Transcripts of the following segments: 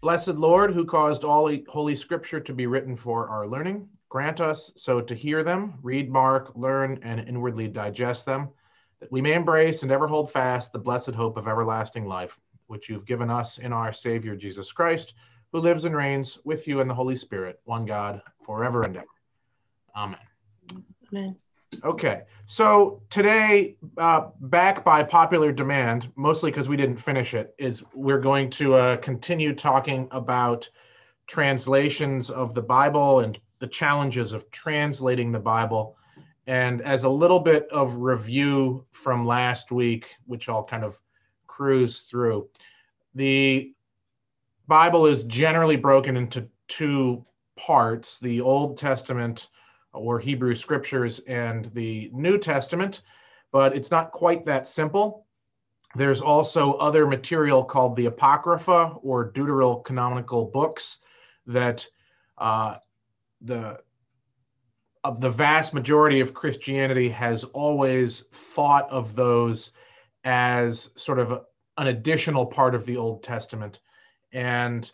Blessed Lord, who caused all holy scripture to be written for our learning, grant us so to hear them, read, mark, learn, and inwardly digest them, that we may embrace and ever hold fast the blessed hope of everlasting life, which you've given us in our Savior Jesus Christ, who lives and reigns with you in the Holy Spirit, one God, forever and ever. Amen. Amen. Okay, so today, back by popular demand, mostly because we didn't finish it, is we're going to continue talking about translations of the Bible and the challenges of translating the Bible. And as a little bit of review from last week, which I'll kind of cruise through, the Bible is generally broken into two parts: the Old Testament or Hebrew scriptures and the New Testament, but it's not quite that simple. There's also other material called the Apocrypha or deuterocanonical books that the vast majority of Christianity has always thought of those as sort of an additional part of the Old Testament. And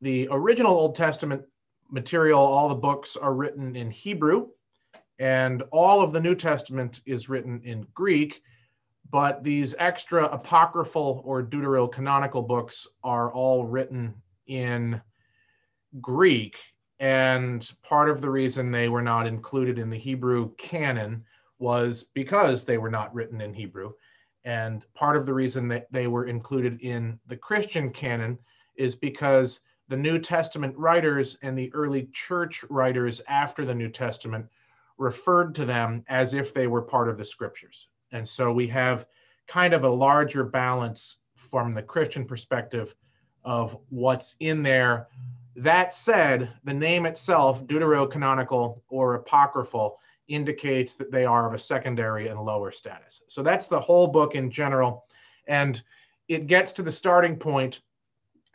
the original Old Testament material, all the books are written in Hebrew, and all of the New Testament is written in Greek, but these extra apocryphal or deuterocanonical books are all written in Greek. And part of the reason they were not included in the Hebrew canon was because they were not written in Hebrew. And part of the reason that they were included in the Christian canon is because the New Testament writers and the early church writers after the New Testament referred to them as if they were part of the scriptures. And so we have kind of a larger balance from the Christian perspective of what's in there. That said, the name itself, deuterocanonical or apocryphal, indicates that they are of a secondary and lower status. So that's the whole book in general. And it gets to the starting point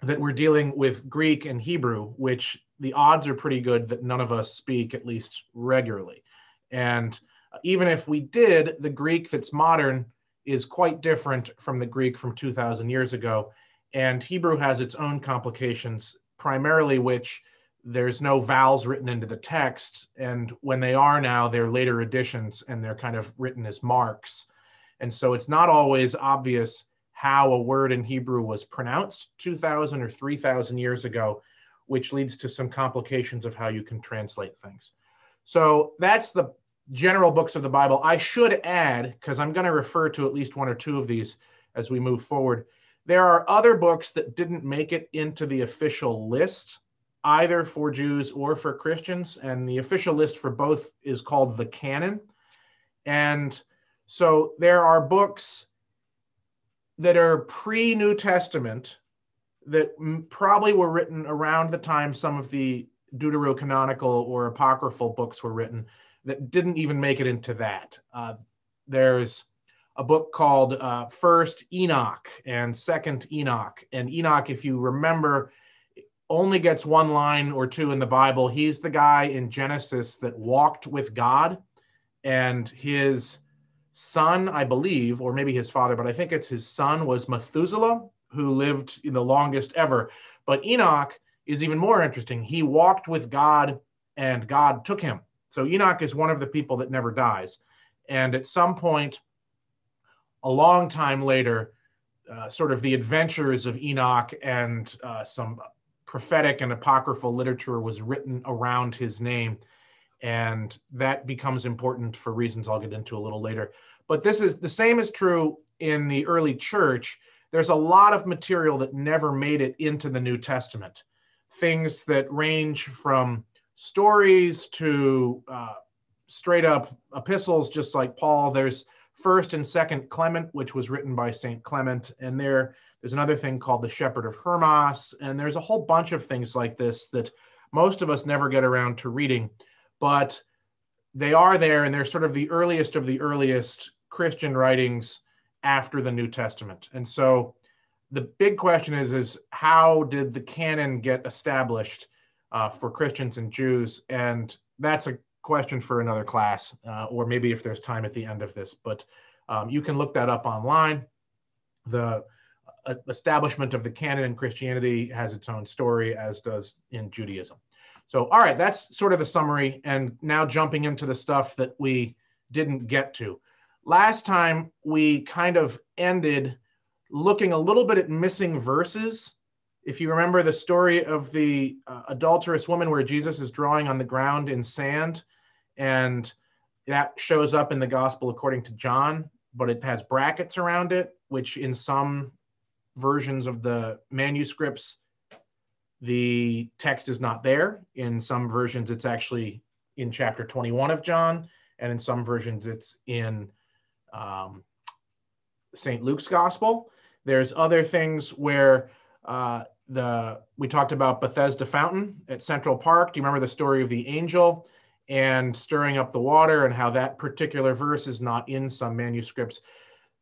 that we're dealing with Greek and Hebrew, which the odds are pretty good that none of us speak, at least regularly. And even if we did, the Greek that's modern is quite different from the Greek from 2,000 years ago. And Hebrew has its own complications, primarily which there's no vowels written into the text. And when they are now, they're later additions and they're kind of written as marks. And so it's not always obvious how a word in Hebrew was pronounced 2,000 or 3,000 years ago, which leads to some complications of how you can translate things. So that's the general books of the Bible. I should add, because I'm going to refer to at least one or two of these as we move forward, there are other books that didn't make it into the official list, either for Jews or for Christians, and the official list for both is called the canon. And so there are books that are pre-New Testament that probably were written around the time some of the deuterocanonical or apocryphal books were written that didn't even make it into that. There's a book called First Enoch and Second Enoch. And Enoch, if you remember, only gets one line or two in the Bible. He's the guy in Genesis that walked with God, and his son, I believe, or maybe his father, but I think it's his son, was Methuselah, who lived the longest ever. But Enoch is even more interesting. He walked with God and God took him. So Enoch is one of the people that never dies. And at some point, a long time later, sort of the adventures of Enoch and some prophetic and apocryphal literature was written around his name. And that becomes important for reasons I'll get into a little later. But this is the same is true in the early church. There's a lot of material that never made it into the New Testament. Things that range from stories to straight up epistles, just like Paul. There's First and Second Clement, which was written by St. Clement. And there's another thing called the Shepherd of Hermas. And there's a whole bunch of things like this that most of us never get around to reading. But they are there, and they're sort of the earliest of the earliest Christian writings after the New Testament. And so the big question is how did the canon get established for Christians and Jews? And that's a question for another class, or maybe if there's time at the end of this. But you can look that up online. establishment of the canon in Christianity has its own story, as does in Judaism. So, all right, that's sort of the summary. And now jumping into the stuff that we didn't get to. Last time we kind of ended looking a little bit at missing verses. If you remember the story of the adulterous woman where Jesus is drawing on the ground in sand, and that shows up in the gospel according to John, but it has brackets around it, which in some versions of the manuscripts, the text is not there. In some versions, it's actually in chapter 21 of John, and in some versions, it's in St. Luke's gospel. There's other things where we talked about Bethesda Fountain at Central Park. Do you remember the story of the angel and stirring up the water, and how that particular verse is not in some manuscripts?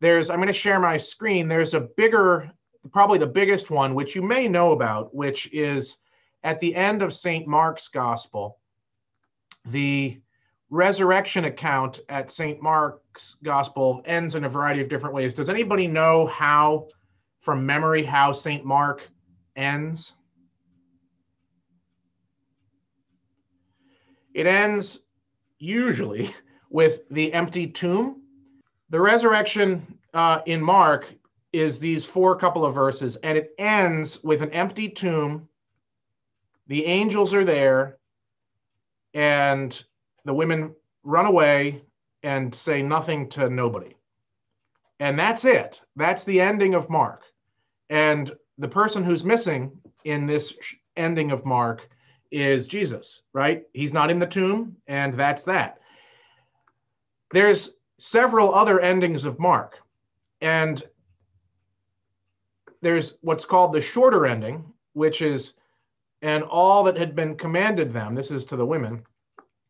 I'm going to share my screen. There's a bigger, probably the biggest one, which you may know about, which is at the end of St. Mark's gospel. The resurrection account at St. Mark's gospel ends in a variety of different ways. Does anybody know how, from memory, how St. Mark ends? It ends usually with the empty tomb. The resurrection in Mark is these 4 couple of verses, and it ends with an empty tomb. The angels are there, and the women run away and say nothing to nobody. And that's it. That's the ending of Mark. And the person who's missing in this ending of Mark is Jesus, right? He's not in the tomb, and that's that. There's several other endings of Mark, and there's what's called the shorter ending, which is, and all that had been commanded them, this is to the women,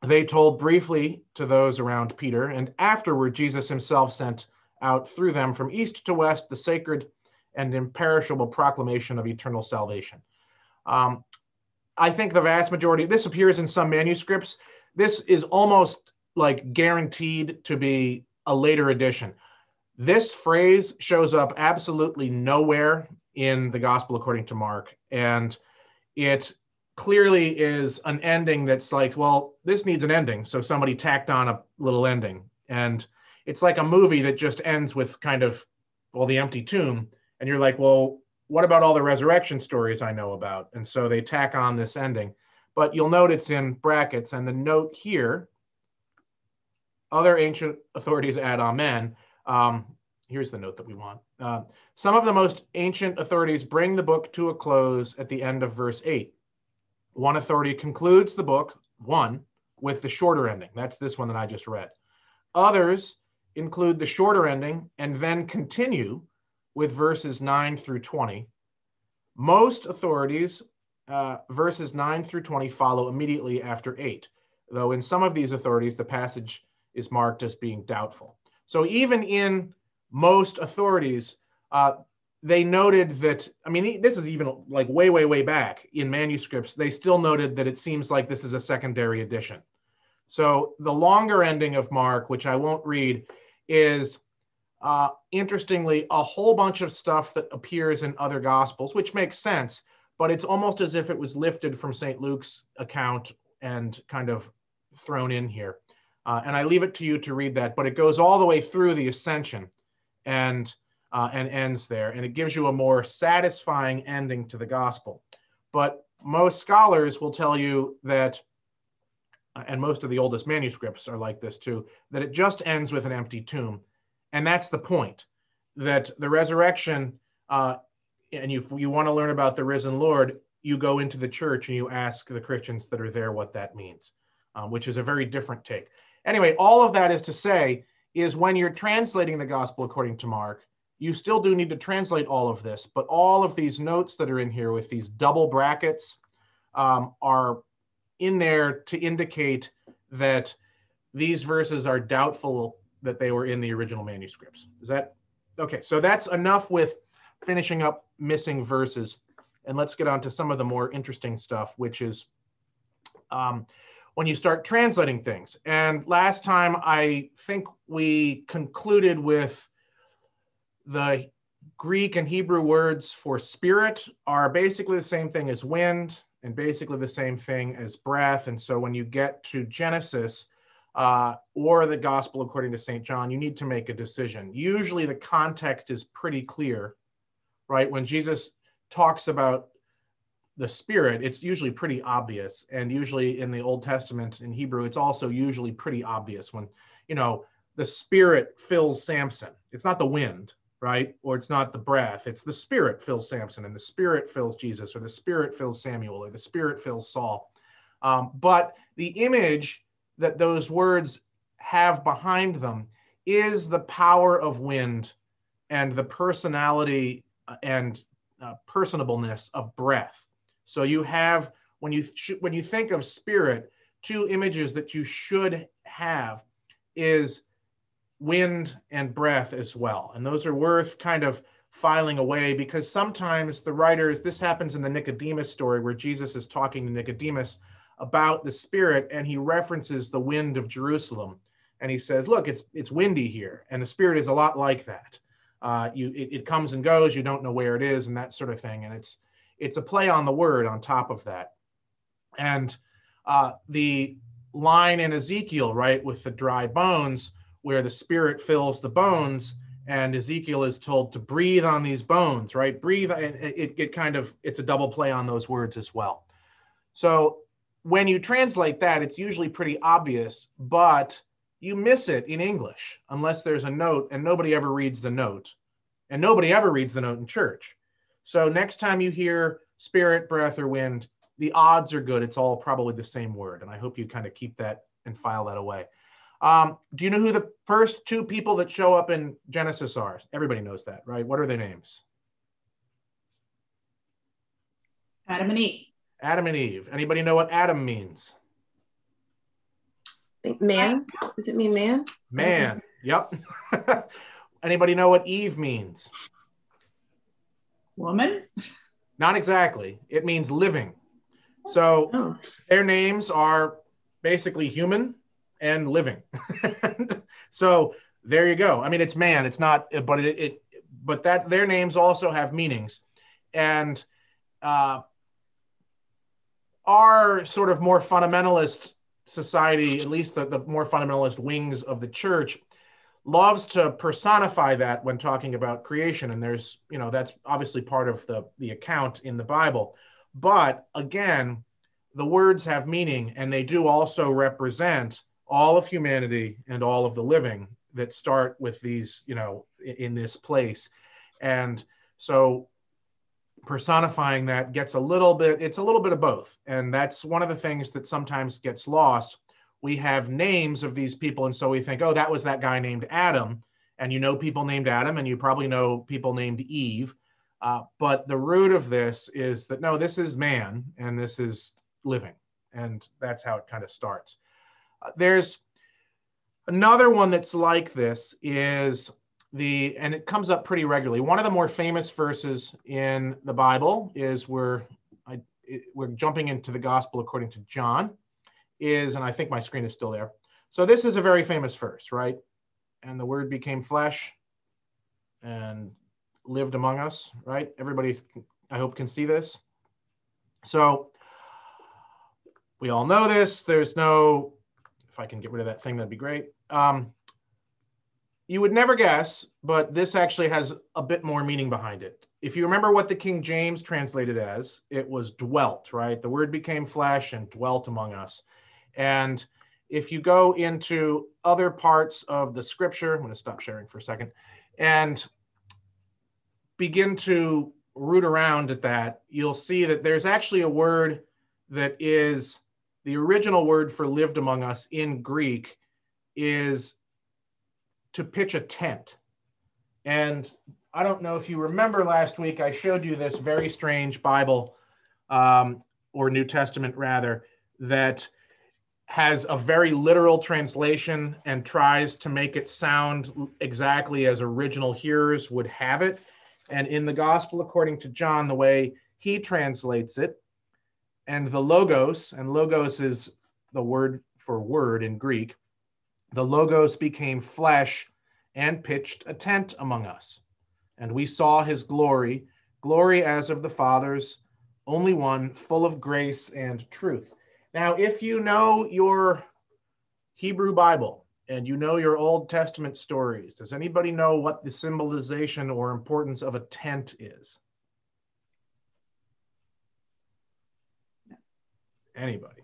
they told briefly to those around Peter, and afterward Jesus himself sent out through them from east to west the sacred and imperishable proclamation of eternal salvation. I think the vast majority, this appears in some manuscripts. This is almost like guaranteed to be a later edition. This phrase shows up absolutely nowhere in the Gospel according to Mark, and it clearly is an ending that's like, well, this needs an ending, so somebody tacked on a little ending. And it's like a movie that just ends with kind of, well, the empty tomb, and you're like, well, what about all the resurrection stories I know about? And so they tack on this ending. But you'll note it's in brackets, and the note here, other ancient authorities add amen. Here's the note that we want. Some of the most ancient authorities bring the book to a close at the end of verse 8. One authority concludes the book, with the shorter ending. That's this one that I just read. Others include the shorter ending and then continue with verses 9 through 20. Most authorities, verses 9 through 20 follow immediately after 8, though in some of these authorities, the passage is marked as being doubtful. So even in most authorities, they noted that, I mean, this is even like way, way, way back in manuscripts, they still noted that it seems like this is a secondary edition. So the longer ending of Mark, which I won't read, is interestingly a whole bunch of stuff that appears in other Gospels, which makes sense, but it's almost as if it was lifted from St. Luke's account and kind of thrown in here. And I leave it to you to read that, but it goes all the way through the Ascension and ends there, and it gives you a more satisfying ending to the Gospel. But most scholars will tell you that, and most of the oldest manuscripts are like this too, that it just ends with an empty tomb. And that's the point, that the resurrection, and you want to learn about the risen Lord, you go into the church and you ask the Christians that are there what that means, which is a very different take. Anyway, all of that is to say is when you're translating the Gospel according to Mark, you still do need to translate all of this, but all of these notes that are in here with these double brackets are in there to indicate that these verses are doubtful that they were in the original manuscripts. Is that okay? So that's enough with finishing up missing verses, and let's get on to some of the more interesting stuff, which is when you start translating things. And last time, I think we concluded with the Greek and Hebrew words for spirit are basically the same thing as wind and basically the same thing as breath. And so when you get to Genesis or the Gospel according to St. John, you need to make a decision. Usually the context is pretty clear, right? When Jesus talks about the Spirit, it's usually pretty obvious. And usually in the Old Testament in Hebrew, it's also usually pretty obvious when, the Spirit fills Samson. It's not the wind, right? Or it's not the breath. It's the Spirit fills Samson, and the Spirit fills Jesus, or the Spirit fills Samuel, or the Spirit fills Saul. But the image that those words have behind them is the power of wind and the personality and personableness of breath. So you have, when you think of spirit, two images that you should have is wind and breath as well. And those are worth kind of filing away, because sometimes the writers, this happens in the Nicodemus story where Jesus is talking to Nicodemus about the Spirit, and he references the wind of Jerusalem. And he says, look, it's windy here. And the Spirit is a lot like that. It comes and goes, you don't know where it is, and that sort of thing. And it's a play on the word on top of that. And the line in Ezekiel, right, with the dry bones, where the Spirit fills the bones, and Ezekiel is told to breathe on these bones, right? Breathe, it's a double play on those words as well. So when you translate that, it's usually pretty obvious, but you miss it in English unless there's a note, and nobody ever reads the note, and nobody ever reads the note in church. So next time you hear spirit, breath, or wind, the odds are good. It's all probably the same word. And I hope you kind of keep that and file that away. Do you know who the first two people that show up in Genesis are? Everybody knows that, right? What are their names? Adam and Eve. Adam and Eve. Anybody know what Adam means? I think man. Does it mean man? Man. Yep. Anybody know what Eve means? Woman? Not exactly. It means living. So their names are basically human and living. So there you go. I mean, it's man. It's not, but that their names also have meanings. And our sort of more fundamentalist society, at least the more fundamentalist wings of the church, loves to personify that when talking about creation. And there's, that's obviously part of the account in the Bible. But again, the words have meaning, and they do also represent all of humanity and all of the living that start with these, in this place. And so personifying that it's a little bit of both. And that's one of the things that sometimes gets lost. We have names of these people, and so we think, oh, that was that guy named Adam. And people named Adam, and you probably know people named Eve. But the root of this is that, no, this is man, and this is living. And that's how it kind of starts. There's another one that's like this and it comes up pretty regularly. One of the more famous verses in the Bible is we're jumping into the Gospel according to John, and I think my screen is still there. So this is a very famous verse, right? And the Word became flesh and lived among us, right? Everybody, I hope, can see this. So we all know this. If I can get rid of that thing, that'd be great. You would never guess, but this actually has a bit more meaning behind it. If you remember what the King James translated as, it was dwelt, right? The Word became flesh and dwelt among us. And if you go into other parts of the scripture, I'm going to stop sharing for a second, and begin to root around at that, you'll see that there's actually a word that is the original word for lived among us in Greek is to pitch a tent. And I don't know if you remember last week, I showed you this very strange Bible, or New Testament rather, that has a very literal translation and tries to make it sound exactly as original hearers would have it. And in the Gospel according to John, the way he translates it, and the logos, and logos is the word for word in Greek, the logos became flesh and pitched a tent among us. and we saw his glory, glory as of the Father's only one, full of grace and truth. Now, if you know your Hebrew Bible and you know your Old Testament stories, does anybody know what the symbolization or importance of a tent is? Anybody?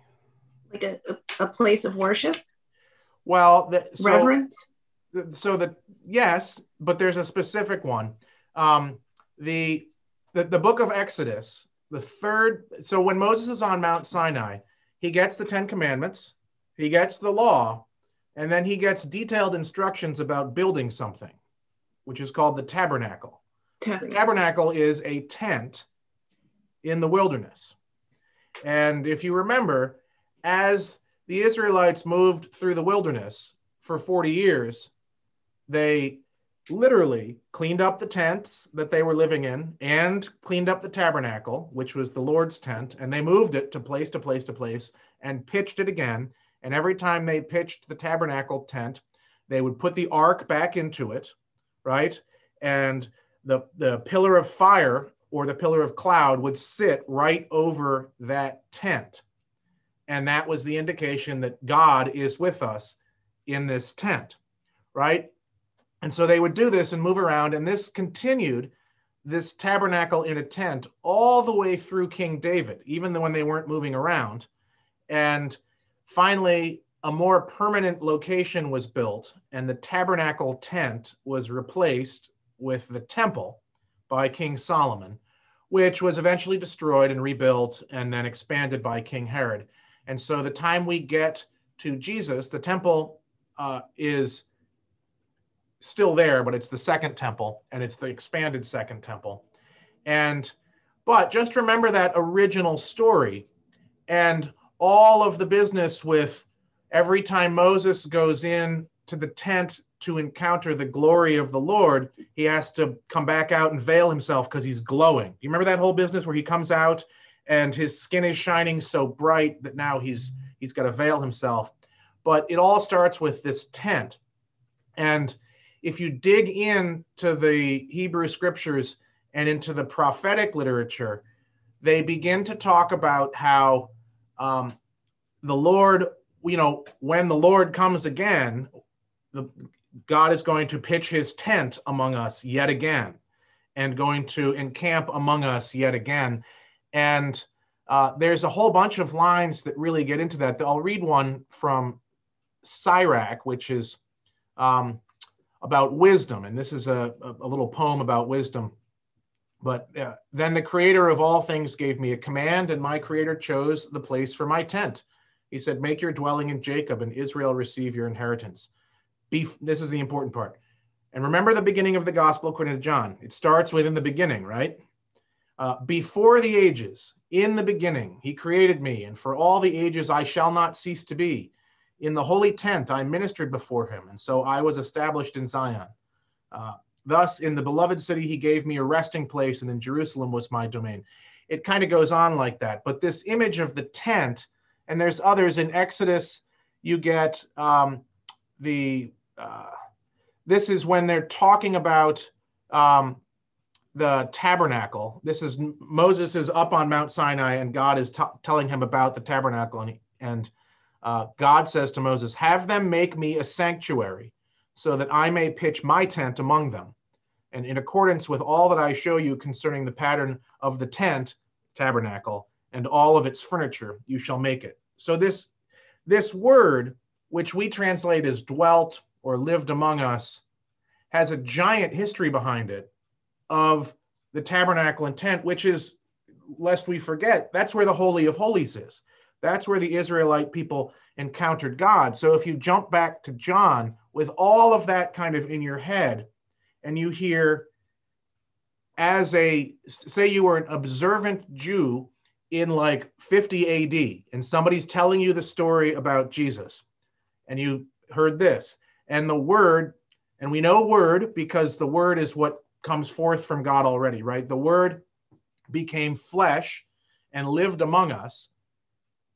Like a place of worship? Well, Reverence? Yes, but there's a specific one. The book of Exodus, so when Moses is on Mount Sinai, he gets the 10 Commandments, he gets the law, and then he gets detailed instructions about building something, which is called the tabernacle. The tabernacle is a tent in the wilderness. And if you remember, as the Israelites moved through the wilderness for 40 years, they literally cleaned up the tents that they were living in and cleaned up the tabernacle, which was the Lord's tent, and they moved it to place to place to place and pitched it again. And every time they pitched the tabernacle tent, they would put the ark back into it, right? And the pillar of fire or the pillar of cloud would sit right over that tent. And that was the indication that God is with us in this tent, right? And so they would do this and move around, and this continued, this tabernacle in a tent, all the way through King David, even when they weren't moving around. And finally, a more permanent location was built, and the tabernacle tent was replaced with the temple by King Solomon, which was eventually destroyed and rebuilt and then expanded by King Herod. And so the time we get to Jesus, the temple is still there, but it's the second temple, and it's the expanded second temple. But just remember that original story and all of the business with every time Moses goes in to the tent to encounter the glory of the Lord, he has to come back out and veil himself because he's glowing. You remember that whole business where he comes out and his skin is shining so bright that now he's got to veil himself? But it all starts with this tent. And if you dig into the Hebrew scriptures and into the prophetic literature, they begin to talk about how the Lord, when the Lord comes again, God is going to pitch his tent among us yet again and going to encamp among us yet again. And there's a whole bunch of lines that really get into that. I'll read one from Sirach, which is about wisdom. And this is a little poem about wisdom. But then the creator of all things gave me a command, and my creator chose the place for my tent. He said, make your dwelling in Jacob, and Israel receive your inheritance. This is the important part. And remember the beginning of the gospel according to John. It starts with in the beginning, right? Before the ages, in the beginning, he created me, and for all the ages I shall not cease to be. In the holy tent I ministered before him, and so I was established in Zion. Thus, in the beloved city, he gave me a resting place, and in Jerusalem was my domain. It kind of goes on like that. But this image of the tent, and there's others in Exodus, you get this is when they're talking about the tabernacle. This is Moses is up on Mount Sinai, and God is telling him about the tabernacle. And God says to Moses, have them make me a sanctuary, so that I may pitch my tent among them. And in accordance with all that I show you concerning the pattern of the tent, tabernacle, and all of its furniture, you shall make it. So this word, which we translate as dwelt or lived among us, has a giant history behind it of the tabernacle and tent, which is, lest we forget, that's where the Holy of Holies is. That's where the Israelite people encountered God. So if you jump back to John with all of that kind of in your head, and you hear, say you were an observant Jew in like 50 AD, and somebody's telling you the story about Jesus, and you heard this, and the word, and we know word because the word is what comes forth from God already, right? The word became flesh and lived among us.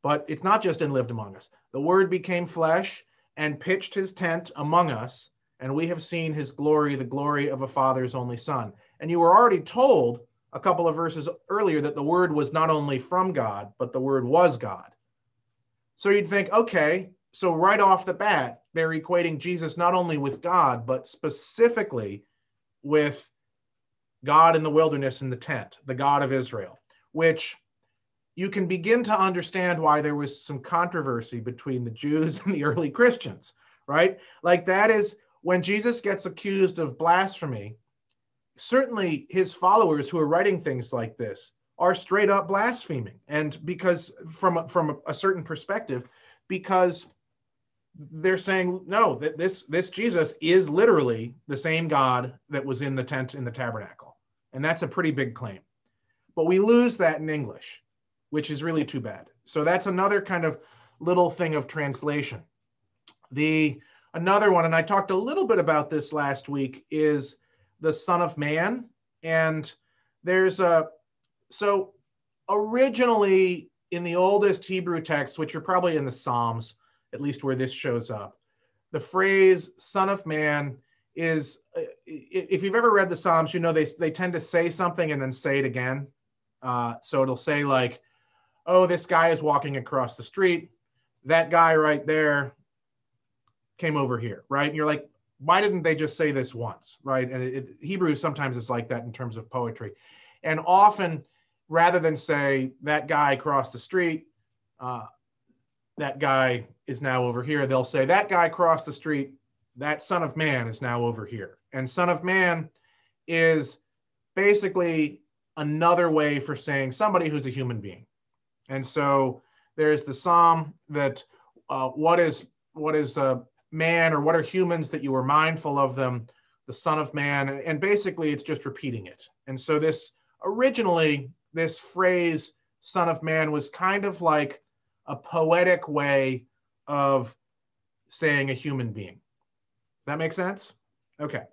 But it's not just in lived among us. The word became flesh and pitched his tent among us. and we have seen his glory, the glory of a father's only son. And you were already told a couple of verses earlier that the word was not only from God, but the word was God. So you'd think, okay, so right off the bat, they're equating Jesus not only with God, but specifically with God in the wilderness in the tent, the God of Israel, which you can begin to understand why there was some controversy between the Jews and the early Christians, right? Like that is when Jesus gets accused of blasphemy, certainly his followers who are writing things like this are straight up blaspheming. And because from a certain perspective, because they're saying, no, that this Jesus is literally the same God that was in the tent in the tabernacle. And that's a pretty big claim. But we lose that in English, which is really too bad. So that's another kind of little thing of translation. Another one, and I talked a little bit about this last week, is the Son of Man. And so originally in the oldest Hebrew text, which are probably in the Psalms, at least where this shows up, the phrase Son of Man is, if you've ever read the Psalms, you know they tend to say something and then say it again. So it'll say like, oh, this guy is walking across the street. That guy right there came over here, right? And you're like, why didn't they just say this once, right? And Hebrew sometimes is like that in terms of poetry. And often, rather than say that guy crossed the street, that guy is now over here, they'll say that guy crossed the street, that Son of Man is now over here. And Son of Man is basically another way for saying somebody who's a human being. And so there's the Psalm that what is a man, or what are humans that you are mindful of them, the Son of Man, and basically it's just repeating it. And so originally this phrase Son of Man was kind of like a poetic way of saying a human being. Does that make sense? Okay.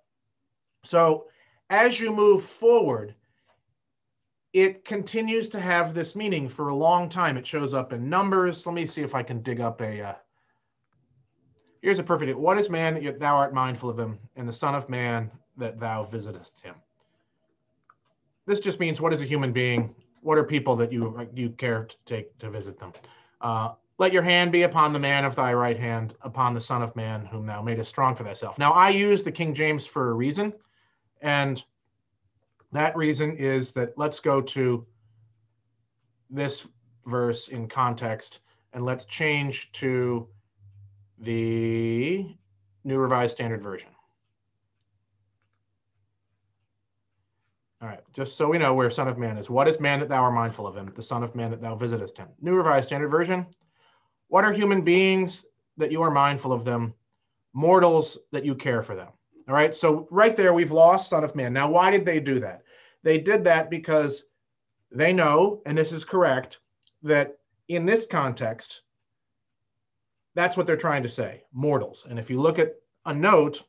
So as you move forward, it continues to have this meaning for a long time. It shows up in Numbers. Let me see if I can dig up here's a perfect, what is man that thou art mindful of him, and the Son of Man that thou visitest him? This just means, what is a human being? What are people that you care to take to visit them? Let your hand be upon the man of thy right hand, upon the Son of Man, whom thou madest strong for thyself. Now, I use the King James for a reason, and that reason is that let's go to this verse in context, and let's change to the New Revised Standard Version. All right, just so we know where Son of Man is. What is man that thou art mindful of him? The Son of Man that thou visitest him. New Revised Standard Version. What are human beings that you are mindful of them? Mortals that you care for them. All right, so right there we've lost Son of Man. Now, why did they do that? They did that because they know, and this is correct, that in this context, that's what they're trying to say, mortals. And if you look at a note,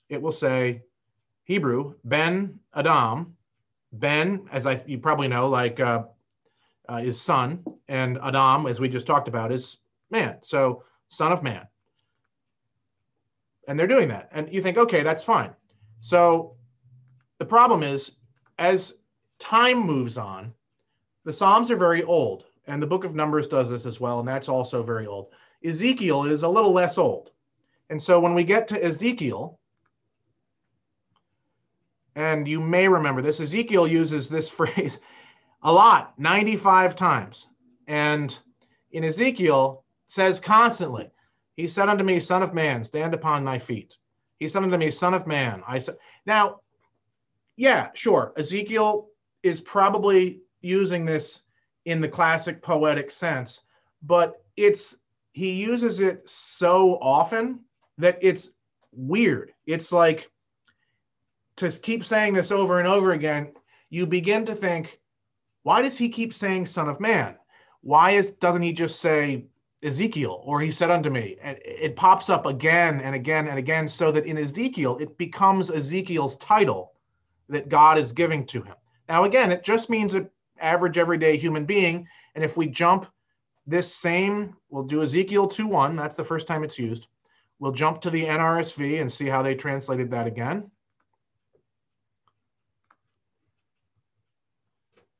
it will say Hebrew, Ben Adam. Ben, as you probably know, like is son, and Adam, as we just talked about, is man. So Son of Man. And they're doing that. And you think, okay, that's fine. So the problem is, as time moves on, the Psalms are very old. And the book of Numbers does this as well. And that's also very old. Ezekiel is a little less old. And so when we get to Ezekiel, and you may remember this, Ezekiel uses this phrase a lot, 95 times. And in Ezekiel, it says constantly, he said unto me, Son of Man, stand upon thy feet. He said unto me, Son of Man. I said, now, yeah, sure. Ezekiel is probably using this in the classic poetic sense, but he uses it so often that it's weird. It's like, to keep saying this over and over again, you begin to think, why does he keep saying Son of Man? Why doesn't he just say Ezekiel, or he said unto me? And it pops up again and again and again, so that in Ezekiel, it becomes Ezekiel's title that God is giving to him. Now, again, it just means an average everyday human being. And if we jump this same, we'll do Ezekiel 2:1. That's the first time it's used. We'll jump to the NRSV and see how they translated that again.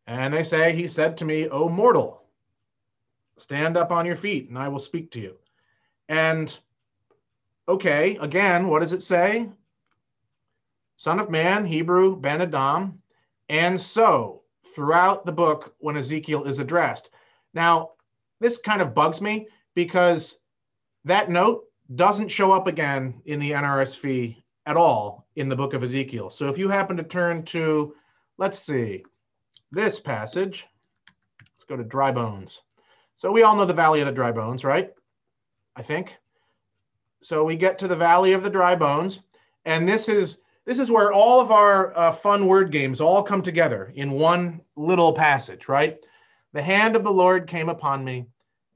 And they say, he said to me, O mortal, stand up on your feet and I will speak to you. And okay, again, what does it say? Son of man, Hebrew, Ben Adam. And so throughout the book when Ezekiel is addressed. Now, this kind of bugs me because that note doesn't show up again in the NRSV at all in the book of Ezekiel. So if you happen to turn to, let's see, this passage, let's go to dry bones. So we all know the valley of the dry bones, right? I think. So we get to the valley of the dry bones, and this is where all of our fun word games all come together in one little passage, right? The hand of the Lord came upon me,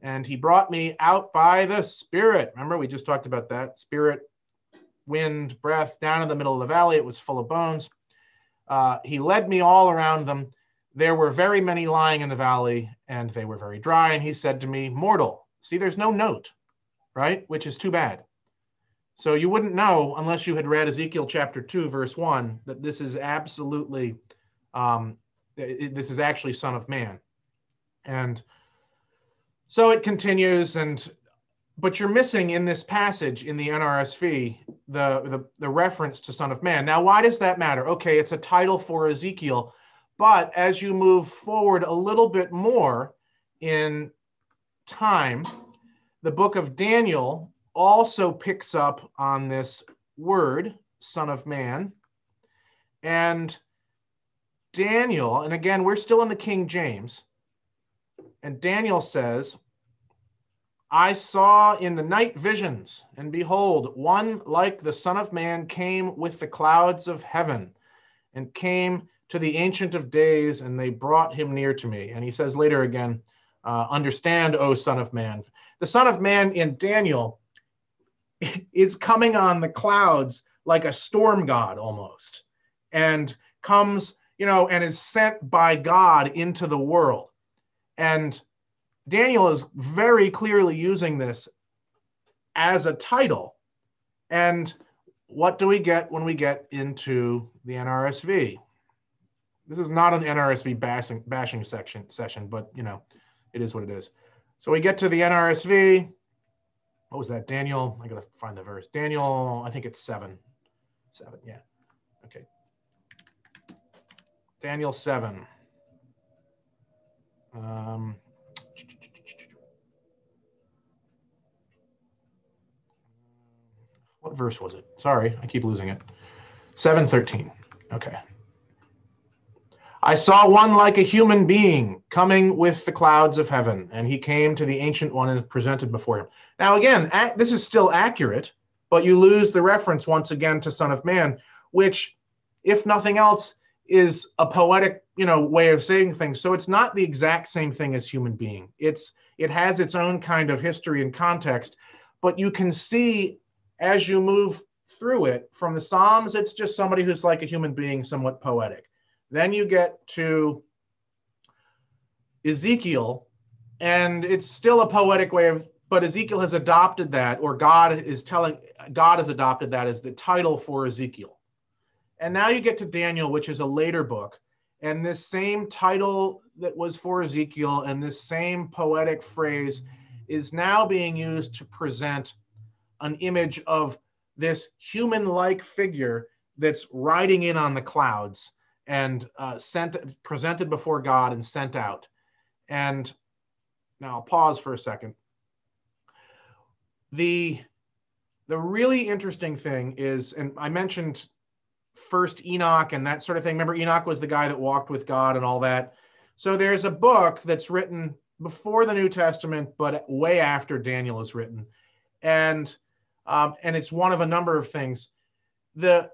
and he brought me out by the Spirit. Remember, we just talked about that. Spirit, wind, breath, down in the middle of the valley. It was full of bones. He led me all around them. There were very many lying in the valley, and they were very dry. And he said to me, mortal. See, there's no note, right? Which is too bad. So you wouldn't know unless you had read Ezekiel chapter 2, verse 1, that this is absolutely, this is actually Son of Man. And so it continues, but you're missing in this passage in the NRSV, the reference to Son of Man. Now, why does that matter? Okay, it's a title for Ezekiel, but as you move forward a little bit more in time, the book of Daniel also picks up on this word, Son of Man. And Daniel, and again, we're still in the King James, and Daniel says, I saw in the night visions, and behold, one like the Son of Man came with the clouds of heaven, and came to the Ancient of Days, and they brought him near to me. And he says later again, understand, O Son of Man. The Son of Man in Daniel is coming on the clouds like a storm god almost, and comes, and is sent by God into the world. And Daniel is very clearly using this as a title. And what do we get when we get into the NRSV? This is not an NRSV bashing session, but it is what it is. So we get to the NRSV. What was that? Daniel, I gotta find the verse. Daniel, I think it's 7. 7, yeah. Okay. Daniel 7. What verse was it? Sorry, I keep losing it. 7:13. Okay. I saw one like a human being coming with the clouds of heaven, and he came to the Ancient One and presented before him. Now, again, this is still accurate, but you lose the reference once again to Son of Man, which, if nothing else, is a poetic, way of saying things. So it's not the exact same thing as human being. It has its own kind of history and context, but you can see as you move through it, from the Psalms, it's just somebody who's like a human being, somewhat poetic. Then you get to Ezekiel, and it's still a poetic way of, but Ezekiel has adopted that, or God has adopted that as the title for Ezekiel. And now you get to Daniel, which is a later book, and this same title that was for Ezekiel and this same poetic phrase is now being used to present an image of this human-like figure that's riding in on the clouds and presented before God and sent out. And now I'll pause for a second. The really interesting thing is, and I mentioned first Enoch and that sort of thing. Remember, Enoch was the guy that walked with God and all that. So there's a book that's written before the New Testament, but way after Daniel is written. And it's one of a number of things. The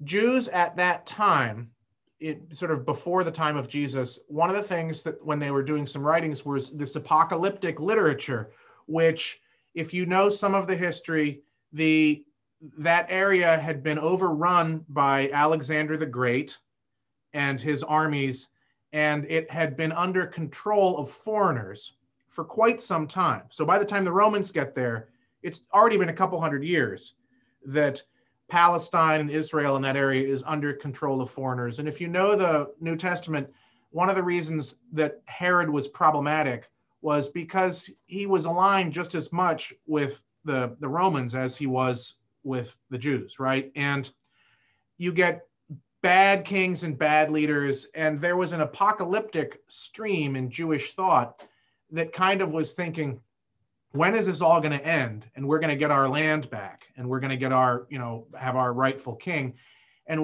Jews at that time, sort of before the time of Jesus, one of the things that when they were doing some writings was this apocalyptic literature, which, if you know some of the history, that area had been overrun by Alexander the Great and his armies, and it had been under control of foreigners for quite some time. So by the time the Romans get there, it's already been a couple hundred years that Palestine and Israel in that area is under control of foreigners. And if you know the New Testament, one of the reasons that Herod was problematic was because he was aligned just as much with the Romans as he was with the Jews, right? And you get bad kings and bad leaders, and there was an apocalyptic stream in Jewish thought that kind of was thinking, when is this all going to end? And we're going to get our land back, and we're going to get our, have our rightful king. And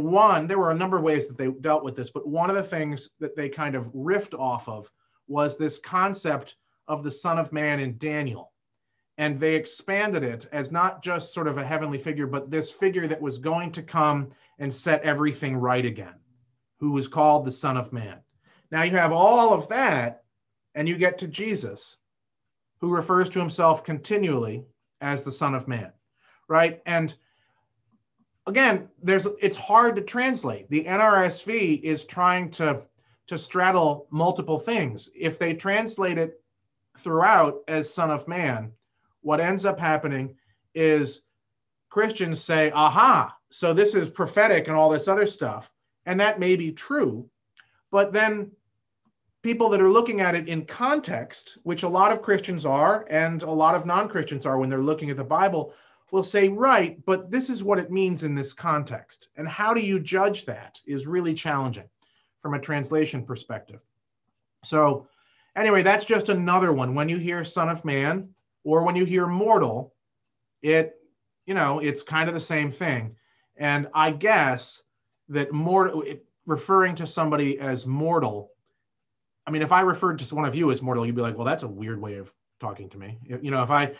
there were a number of ways that they dealt with this, but one of the things that they kind of riffed off of was this concept of the Son of Man in Daniel. And they expanded it as not just sort of a heavenly figure, but this figure that was going to come and set everything right again, who was called the Son of Man. Now you have all of that, and you get to Jesus, who refers to himself continually as the Son of Man, right? And again, it's hard to translate. The NRSV is trying to straddle multiple things. If they translate it throughout as Son of Man, what ends up happening is Christians say, aha, so this is prophetic and all this other stuff. And that may be true. But then people that are looking at it in context, which a lot of Christians are, and a lot of non-Christians are when they're looking at the Bible, will say, right, but this is what it means in this context. And how do you judge that is really challenging from a translation perspective. So anyway, that's just another one. When you hear Son of Man or when you hear mortal, it's kind of the same thing. And I guess that referring to somebody as mortal, I mean, if I referred to one of you as mortal, you'd be like, well, that's a weird way of talking to me. If I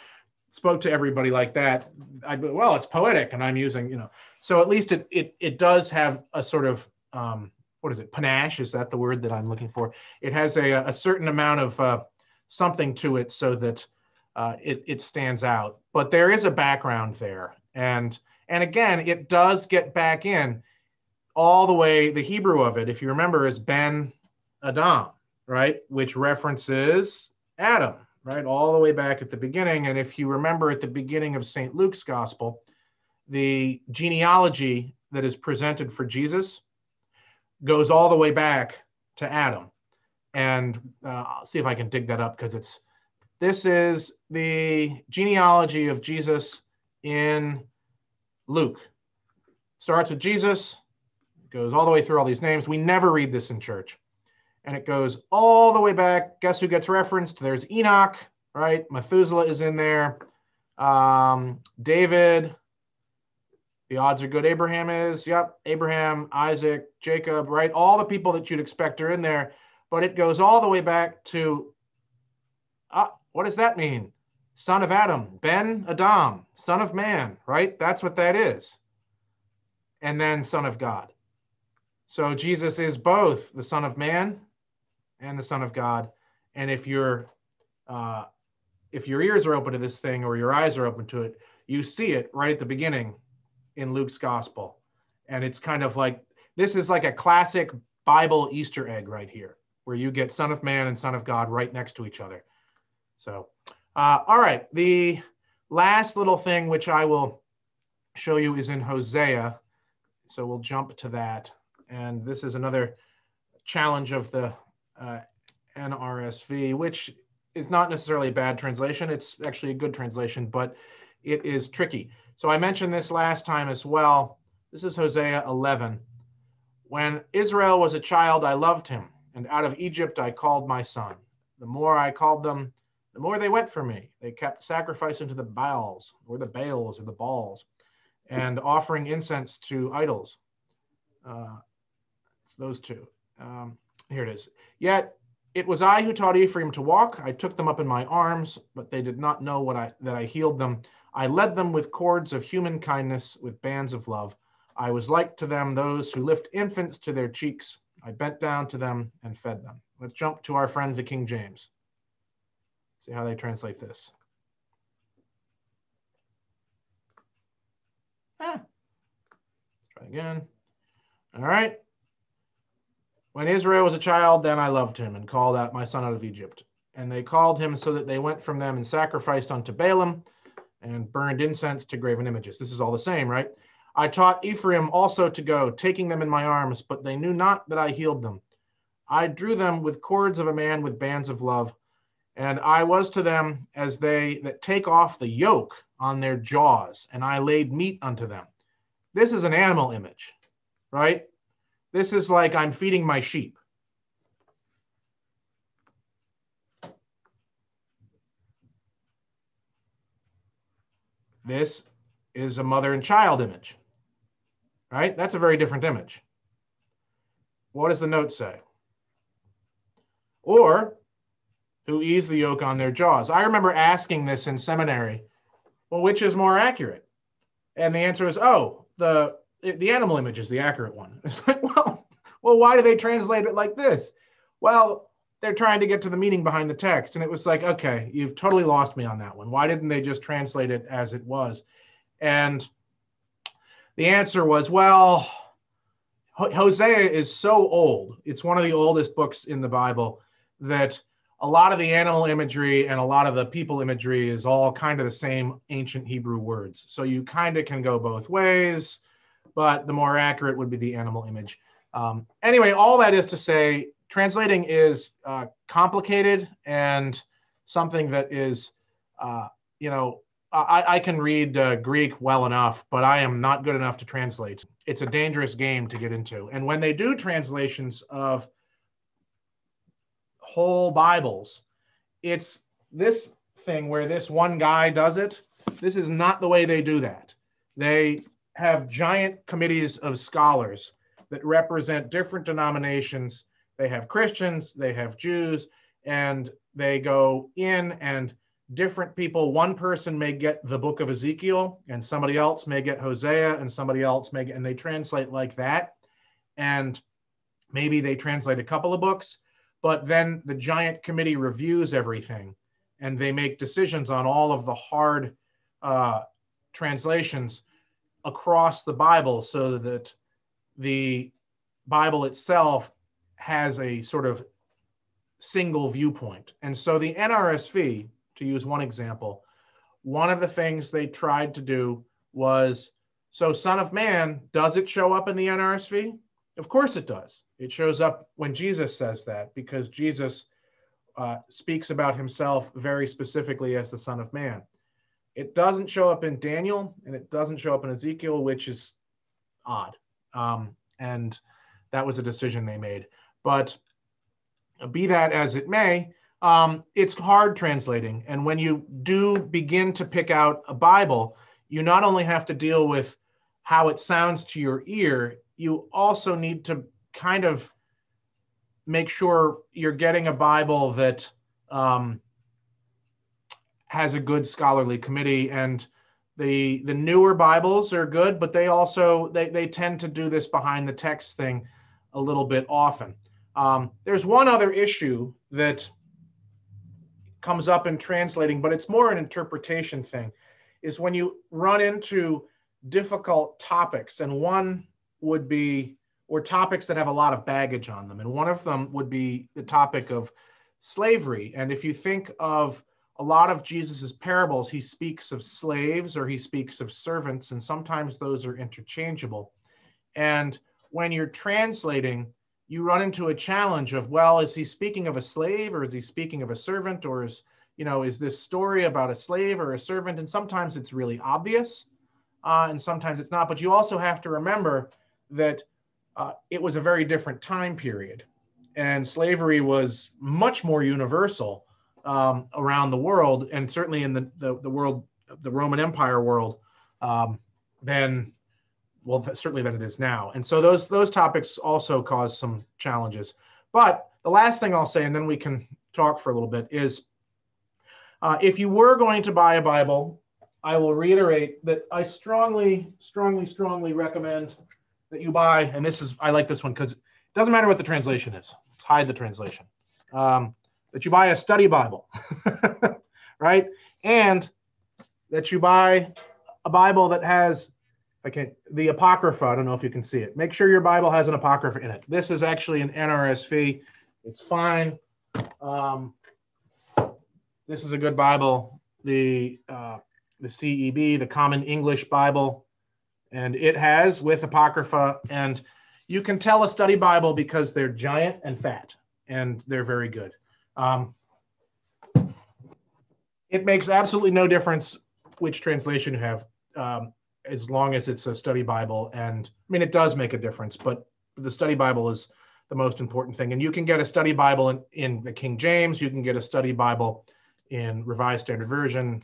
spoke to everybody like that, I'd be, well, it's poetic and I'm using, so at least it does have a sort of, what is it? Panache, is that the word that I'm looking for? It has a certain amount of something to it so that it stands out. But there is a background there. And again, it does get back in all the way, the Hebrew of it, if you remember, is Ben Adam, right? Which references Adam, right? All the way back at the beginning. And if you remember at the beginning of St. Luke's gospel, the genealogy that is presented for Jesus goes all the way back to Adam. And I'll see if I can dig that up, because this is the genealogy of Jesus in Luke. Starts with Jesus, goes all the way through all these names. We never read this in church. And it goes all the way back. Guess who gets referenced? There's Enoch, right? Methuselah is in there. David, the odds are good. Abraham is, yep. Abraham, Isaac, Jacob, right? All the people that you'd expect are in there. But it goes all the way back to, what does that mean? Son of Adam, Ben Adam, Son of Man, right? That's what that is. And then Son of God. So Jesus is both the Son of Man and the Son of God. And if your ears are open to this thing, or your eyes are open to it, you see it right at the beginning in Luke's gospel. And it's kind of like, this is like a classic Bible Easter egg right here, where you get Son of Man and Son of God right next to each other. So, all right. The last little thing which I will show you is in Hosea. So we'll jump to that. And this is another challenge of the NRSV, which is not necessarily a bad translation. It's actually a good translation, but it is tricky. So I mentioned this last time as well. This is Hosea 11. When Israel was a child, I loved him, and out of Egypt I called my son. The more I called them, the more they went for me. They kept sacrificing to the Baals, or the Baals, or the Baals, and offering incense to idols. It's those two. Here it is. Yet it was I who taught Ephraim to walk. I took them up in my arms, but they did not know that I healed them. I led them with cords of human kindness, with bands of love. I was like to them those who lift infants to their cheeks. I bent down to them and fed them. Let's jump to our friend, the King James. See how they translate this. Try again. All right. When Israel was a child, then I loved him and called out my son out of Egypt. And they called him so that they went from them and sacrificed unto Balaam and burned incense to graven images. This is all the same, right? I taught Ephraim also to go, taking them in my arms, but they knew not that I healed them. I drew them with cords of a man with bands of love, and I was to them as they that take off the yoke on their jaws, and I laid meat unto them. This is an animal image, right? This is like I'm feeding my sheep. This is a mother and child image, right? That's a very different image. What does the note say? Or who ease the yoke on their jaws. I remember asking this in seminary, well, which is more accurate? And the answer is, oh, the animal image is the accurate one. It's like, well, why do they translate it like this? Well, they're trying to get to the meaning behind the text. And it was like, okay, you've totally lost me on that one. Why didn't they just translate it as it was? And the answer was, well, Hosea is so old. It's one of the oldest books in the Bible that a lot of the animal imagery and a lot of the people imagery is all kind of the same ancient Hebrew words. So you kind of can go both ways, but the more accurate would be the animal image. Anyway, all that is to say, translating is complicated and something that is, I can read Greek well enough, but I am not good enough to translate. It's a dangerous game to get into. And when they do translations of whole Bibles, it's this thing where this one guy does it. This is not the way they do that. They have giant committees of scholars that represent different denominations. They have Christians, they have Jews, and they go in and different people, one person may get the book of Ezekiel and somebody else may get Hosea and somebody else may get, and they translate like that. And maybe they translate a couple of books, but then the giant committee reviews everything and they make decisions on all of the hard translations across the Bible so that the Bible itself has a sort of single viewpoint. And so the NRSV, to use one example, one of the things they tried to do was, so Son of Man, does it show up in the NRSV? Of course it does. It shows up when Jesus says that, because Jesus speaks about himself very specifically as the Son of Man. It doesn't show up in Daniel, and it doesn't show up in Ezekiel, which is odd. And that was a decision they made. But be that as it may, it's hard translating. And when you do begin to pick out a Bible, you not only have to deal with how it sounds to your ear, you also need to kind of make sure you're getting a Bible that has a good scholarly committee. And the newer Bibles are good, but they also, they tend to do this behind the text thing a little bit often. There's one other issue that comes up in translating, but it's more an interpretation thing, is when you run into difficult topics, and one would be, or topics that have a lot of baggage on them. And one of them would be the topic of slavery. And if you think of a lot of Jesus's parables, he speaks of slaves or he speaks of servants, and sometimes those are interchangeable. And when you're translating, you run into a challenge of, well, is he speaking of a slave or is he speaking of a servant? Or is this story about a slave or a servant? And sometimes it's really obvious and sometimes it's not. But you also have to remember that it was a very different time period, and slavery was much more universal around the world, and certainly in the world, the Roman Empire world, certainly than it is now. And so those topics also cause some challenges. But the last thing I'll say, and then we can talk for a little bit, is if you were going to buy a Bible, I will reiterate that I strongly, strongly, strongly recommend that you buy, and I like this one because it doesn't matter what the translation is. Let's hide the translation. That you buy a study Bible, right? And that you buy a Bible that has, the Apocrypha. I don't know if you can see it. Make sure your Bible has an Apocrypha in it. This is actually an NRSV. It's fine. This is a good Bible. The the CEB, the Common English Bible, and it has with Apocrypha. And you can tell a study Bible because they're giant and fat, and they're very good. It makes absolutely no difference which translation you have, as long as it's a study Bible. And I mean, it does make a difference, but the study Bible is the most important thing. And you can get a study Bible in the King James. You can get a study Bible in Revised Standard Version,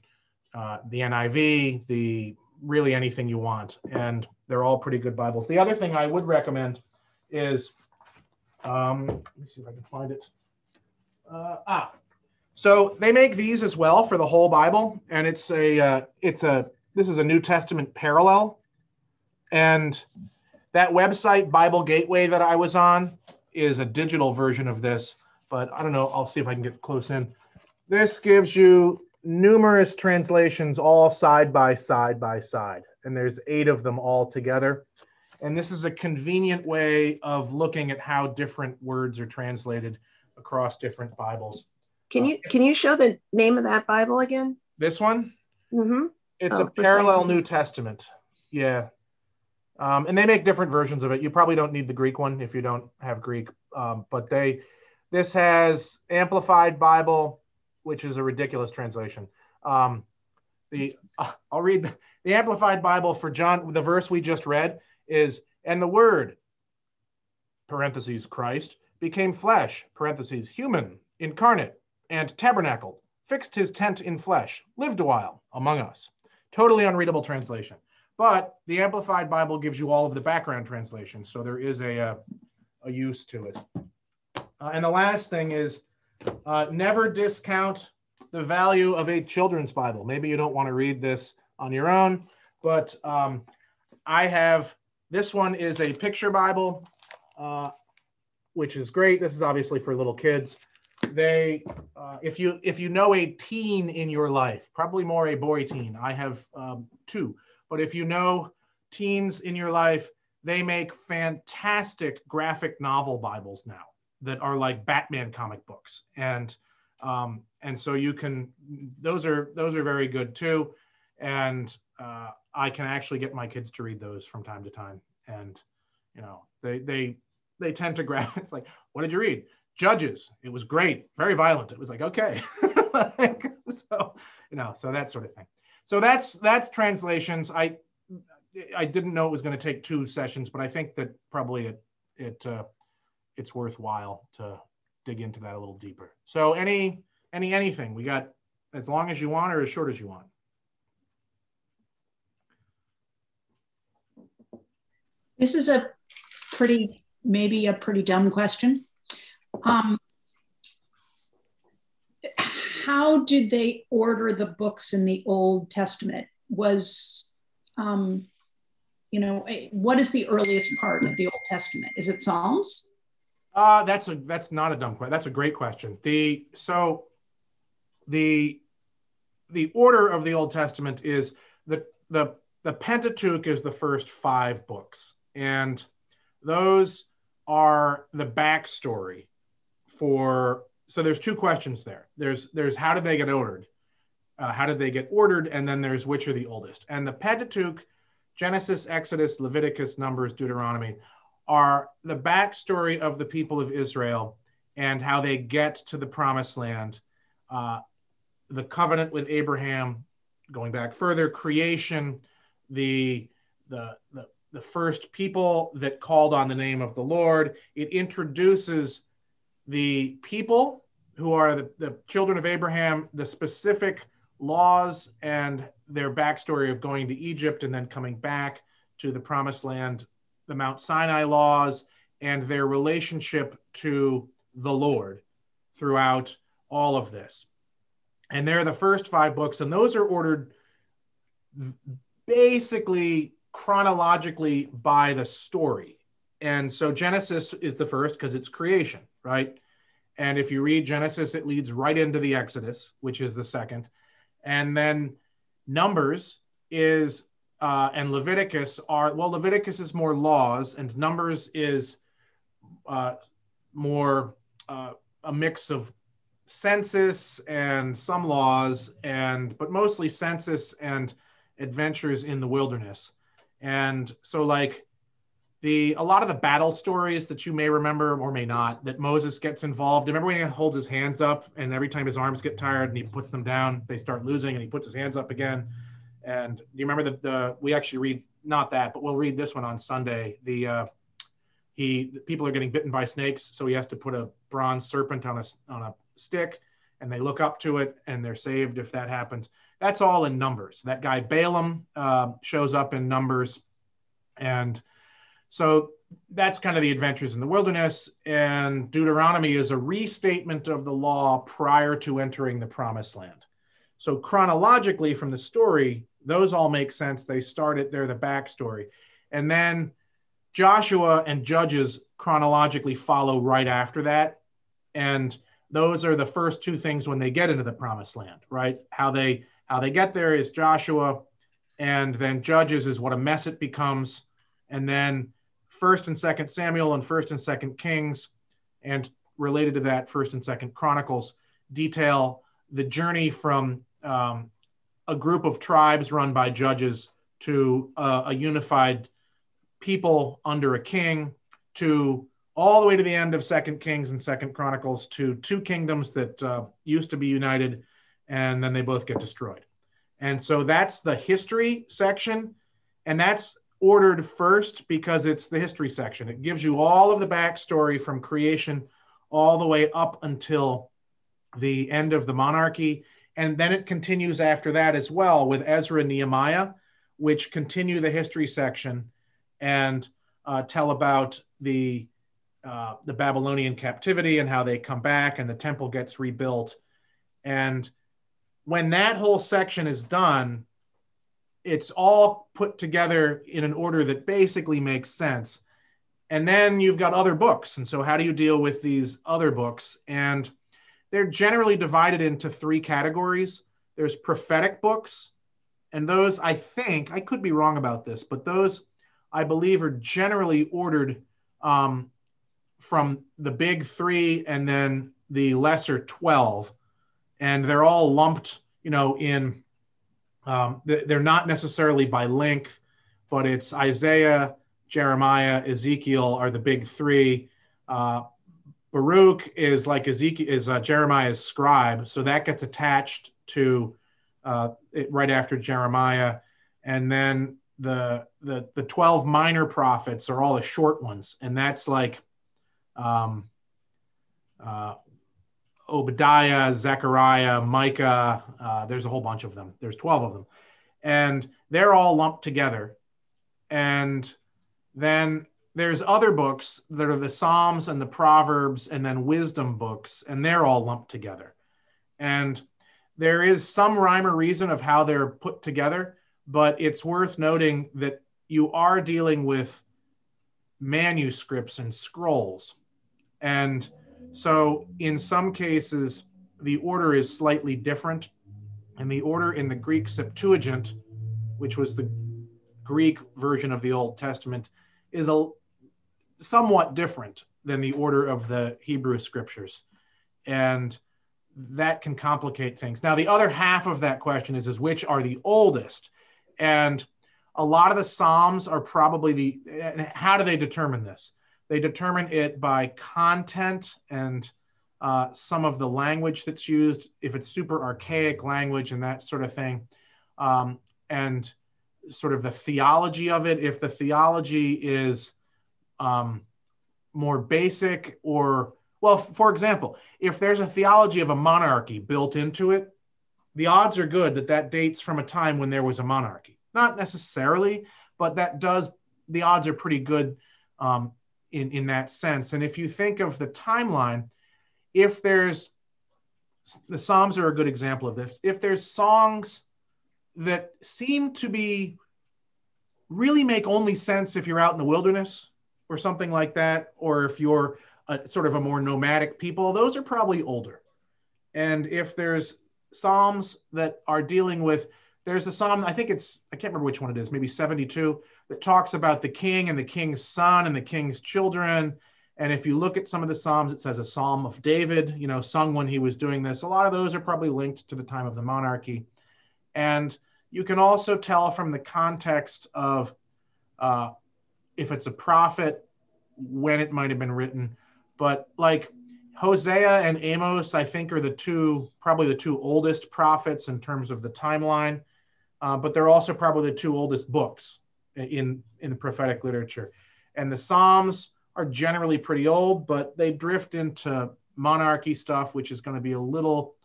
the NIV, really anything you want. And they're all pretty good Bibles. The other thing I would recommend is, let me see if I can find it. So they make these as well for the whole Bible. And this is a New Testament parallel. And that website, Bible Gateway, that I was on is a digital version of this, but I don't know. I'll see if I can get close in. This gives you numerous translations all side by side by side, and there's 8 of them all together. And this is a convenient way of looking at how different words are translated across different Bibles. Can you show the name of that Bible again? This one? Mm-hmm. It's a parallel New Testament. Yeah. And they make different versions of it. You probably don't need the Greek one if you don't have Greek. But this has Amplified Bible, which is a ridiculous translation. I'll read the Amplified Bible for John. The verse we just read is, and the Word, parentheses, Christ, became flesh, parentheses, human, incarnate, and tabernacled, fixed his tent in flesh, lived a while among us. Totally unreadable translation. But the Amplified Bible gives you all of the background translation, so there is a use to it. And the last thing is, never discount the value of a children's Bible. Maybe you don't want to read this on your own, but this one is a picture Bible, which is great. This is obviously for little kids. If you know a teen in your life, probably more a boy teen. I have 2. But if you know teens in your life, they make fantastic graphic novel Bibles now that are like Batman comic books. And so you can, those are very good too. And I can actually get my kids to read those from time to time. And, they tend to grab, it's like, what did you read? Judges. It was great. Very violent. It was like, okay. So that sort of thing. So that's translations. I didn't know it was going to take 2 sessions, but I think that probably it's worthwhile to dig into that a little deeper. So anything we got, as long as you want or as short as you want. This is maybe a pretty dumb question. How did they order the books in the Old Testament? What is the earliest part of the Old Testament? Is it Psalms? That's not a dumb question. That's a great question. The order of the Old Testament is the Pentateuch is the first 5 books, and those are the backstory for. So there's 2 questions there. There's how did they get ordered? And then there's which are the oldest. And the Pentateuch, Genesis, Exodus, Leviticus, Numbers, Deuteronomy, are the backstory of the people of Israel and how they get to the Promised Land, the covenant with Abraham, going back further, creation, the first people that called on the name of the Lord. It introduces the people who are the children of Abraham, the specific laws and their backstory of going to Egypt and then coming back to the Promised Land, the Mount Sinai laws, and their relationship to the Lord throughout all of this. And they're the first 5 books, and those are ordered basically chronologically by the story. And so Genesis is the first because it's creation, right? And if you read Genesis, it leads right into the Exodus, which is the second. And then Numbers is, and Leviticus Leviticus is more laws, and Numbers is more a mix of census and some laws, but mostly census and adventures in the wilderness. And so like a lot of the battle stories that you may remember or may not, that Moses gets involved. Remember when he holds his hands up and every time his arms get tired and he puts them down, they start losing and he puts his hands up again. And do you remember we actually read, not that, but we'll read this one on Sunday. The people are getting bitten by snakes, so he has to put a bronze serpent on a stick, and they look up to it and they're saved if that happens. That's all in Numbers. That guy Balaam shows up in Numbers. And so that's kind of the adventures in the wilderness. And Deuteronomy is a restatement of the law prior to entering the promised land. So chronologically from the story, those all make sense. They start it, they're the backstory. And then Joshua and Judges chronologically follow right after that. And those are the first two things when they get into the promised land, right? How they get there is Joshua, and then Judges is what a mess it becomes. And then 1st and 2nd Samuel and 1st and 2nd Kings, and related to that, 1st and 2nd Chronicles, detail the journey from a group of tribes run by judges to a unified people under a king, to all the way to the end of 2nd Kings and 2nd Chronicles, to two kingdoms that used to be united, and then they both get destroyed. And so that's the history section, and that's ordered first because it's the history section. It gives you all of the backstory from creation all the way up until the end of the monarchy. And then it continues after that as well with Ezra and Nehemiah, which continue the history section and tell about the Babylonian captivity and how they come back and the temple gets rebuilt. And when that whole section is done, it's all put together in an order that basically makes sense. And then you've got other books. And so how do you deal with these other books? And they're generally divided into three categories. There's prophetic books. And those, I think, I could be wrong about this, but those, I believe, are generally ordered from the big three and then the lesser 12. And they're all lumped, in, they're not necessarily by length, but it's Isaiah, Jeremiah, Ezekiel are the big three. Baruch is like Jeremiah's scribe, so that gets attached to it right after Jeremiah. And then the 12 minor prophets are all the short ones, and that's like Obadiah, Zechariah, Micah. There's a whole bunch of them. There's 12 of them, and they're all lumped together. And then there's other books that are the Psalms and the Proverbs and then wisdom books, and they're all lumped together. And there is some rhyme or reason of how they're put together, but it's worth noting that you are dealing with manuscripts and scrolls. And so in some cases, the order is slightly different. And the order in the Greek Septuagint, which was the Greek version of the Old Testament, is somewhat different than the order of the Hebrew scriptures. And that can complicate things. Now, the other half of that question is which are the oldest? And a lot of the Psalms are probably and how do they determine this? They determine it by content and some of the language that's used, if it's super archaic language and that sort of thing, and sort of the theology of it. If the theology is more basic for example, if there's a theology of a monarchy built into it, the odds are good that dates from a time when there was a monarchy. Not necessarily, but the odds are pretty good in that sense. And if you think of the timeline, the Psalms are a good example of this. If there's songs that seem to really make only sense if you're out in the wilderness or something like that, or if you're sort of a more nomadic people, those are probably older. And if there's Psalms that are dealing with, there's a Psalm, I can't remember which one it is, maybe 72, that talks about the king and the king's son and the king's children. And if you look at some of the Psalms, it says a Psalm of David, sung when he was doing this. A lot of those are probably linked to the time of the monarchy. And you can also tell from the context of if it's a prophet, when it might have been written. But like Hosea and Amos, I think, are probably the two oldest prophets in terms of the timeline. But they're also probably the two oldest books in the prophetic literature. And the Psalms are generally pretty old, but they drift into monarchy stuff, which is going to be a little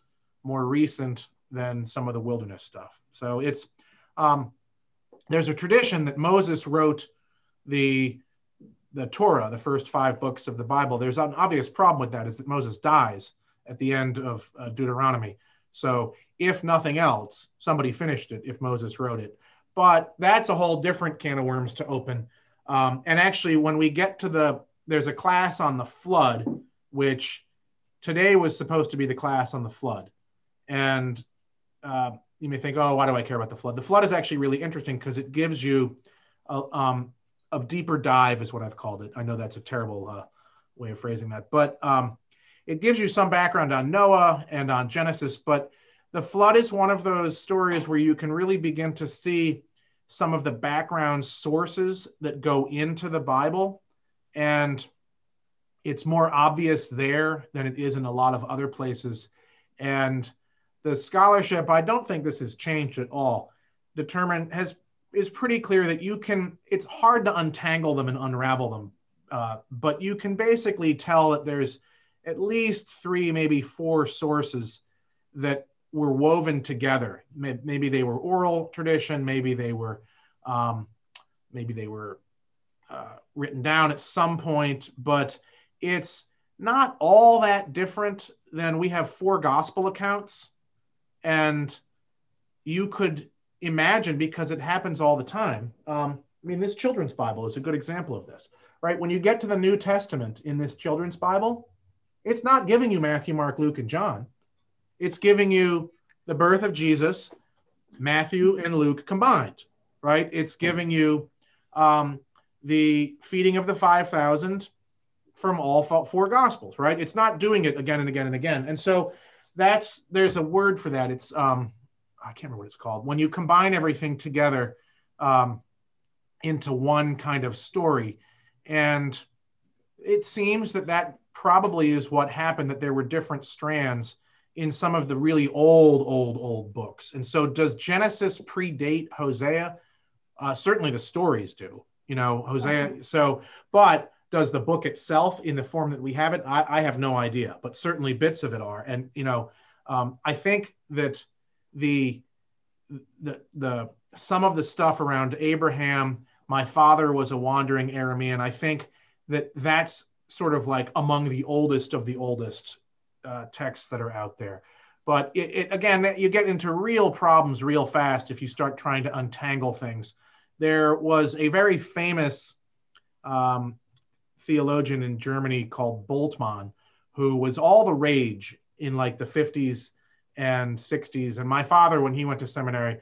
more recent than some of the wilderness stuff. So it's there's a tradition that Moses wrote the Torah, the first 5 books of the Bible. There's an obvious problem with that, is that Moses dies at the end of Deuteronomy. So if nothing else, somebody finished it if Moses wrote it. But that's a whole different can of worms to open. And actually, when we get to there's a class on the flood, which today was supposed to be the class on the flood. And you may think, oh, why do I care about the flood? The flood is actually really interesting because it gives you a deeper dive, is what I've called it. I know that's a terrible way of phrasing that, but it gives you some background on Noah and on Genesis. But the flood is one of those stories where you can really begin to see some of the background sources that go into the Bible. And it's more obvious there than it is in a lot of other places. And the scholarship, I don't think this has changed at all, is pretty clear that it's hard to untangle them and unravel them. But you can basically tell that there's at least 3, maybe 4 sources that were woven together. Maybe they were oral tradition, maybe they were written down at some point, but it's not all that different than we have 4 gospel accounts. And you could imagine, because it happens all the time. This children's Bible is a good example of this, right? When you get to the New Testament in this children's Bible, it's not giving you Matthew, Mark, Luke, and John. It's giving you the birth of Jesus, Matthew and Luke combined, right? It's giving you the feeding of the 5,000 from all 4 gospels, right? It's not doing it again and again and again. And so there's a word for that. It's, I can't remember what it's called. When you combine everything together into one kind of story. And it seems that probably is what happened, that there were different strands in some of the really old books. And so does Genesis predate Hosea? Certainly the stories do, Hosea. So, but does the book itself in the form that we have it? I have no idea, but certainly bits of it are. And, I think that the some of the stuff around Abraham, my father was a wandering Aramean. I think that's sort of like among the oldest of the oldest texts that are out there. But again, you get into real problems real fast if you start trying to untangle things. There was a very famous theologian in Germany called Bultmann, who was all the rage in like the 50s and 60s. And my father, when he went to seminary,